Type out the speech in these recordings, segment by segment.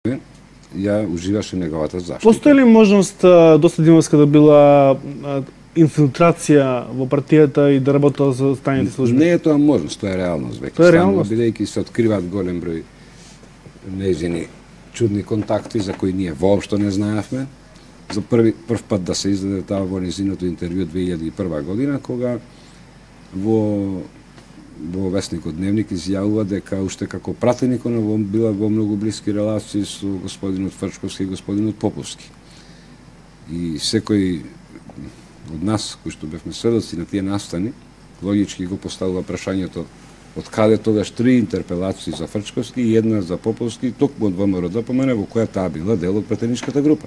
ја уживаше неговата заштита. Постои ли можност Доста Димовска да била инфилтрација во партијата и да работела за тајните служби? Не е тоа можност, тоа е реалност веќе. Тоа е реалност. Бидејќи се откриваат голем број нејзини чудни контакти за кои ние воопшто не знаевме. За прв пат да се издаде таа во незиното интервју 2001 година, кога во весникот Дневник изјавува дека уште како пратеник она била во многу блиски релации со господинот Фрчковски и господинот Поповски. И секој од нас, кои што бевме сведоци на тие настани, логички го поставува прашањето од каде тогаш 3 интерпелации за Фрчковски и една за Поповски, токму од ВМРО-ДПМН, во која таа била дел од пратеничката група.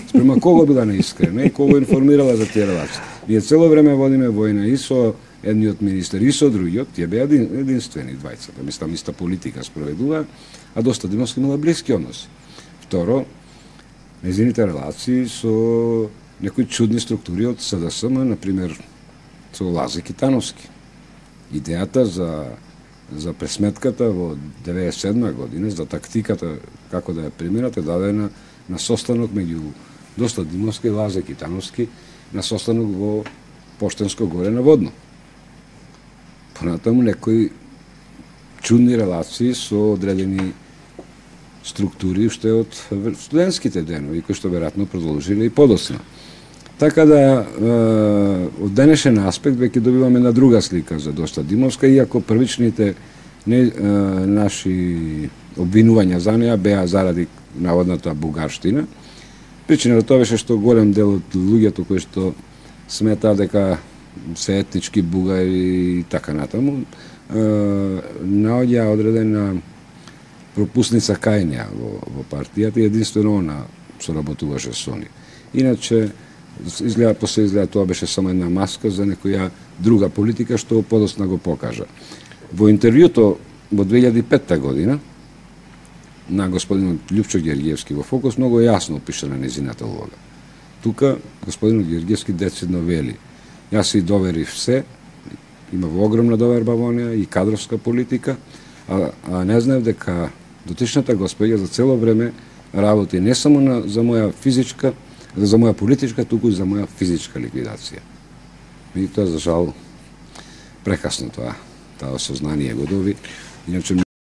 Спрема кого била неискрена и кого информирала за тие релации. Ние цело време водиме војна и со едниот министер и со другиот, тие беа единствени двајцата. Мислам, иста политика спроведува, а Доста Димовска имала блиски односи. Второ, незините релации со некои чудни структури од СДСМ, например, со Лазе Китановски. Идејата за пресметката во 1997 година, за тактиката како да ја примерат, е дадена на состанок меѓу Доста Димовска и Лазе Китановски, на состанок во Поштенско горе на Водно. Понатаму некои чудни релации со одредени структури уште од студентските денови, кои што веројатно продолжиле и подоцна. Така да, од денешен аспект веќе добиваме една друга слика за Доста Димовска, иако првичните наши обвинувања за неа беа заради наводната бугарштина. Причината тоа беше што голем дел од луѓето кои што сметаа дека се етнички бугари и така натаму, наоѓа одредена пропусница кај неа во партијата и единствено она соработуваше со они. Иначе, после изгледа тоа беше само една маска за некоја друга политика што подоцна го покажа. Во интервјуто во 2005 година на господинот Љупчо Георгиевски во Фокус многу јасно опиша на незината улога. Тука господинот Георгиевски децидно вели: јас си доверив се, има огромна доверба во неа и кадровска политика, а не знаев дека дотичната господја за цело време работи не само за моја физичка, за моја политичка, туку и за моја физичка ликвидација. И тоа, за жал, прекасно таа осознание го доби. Иначе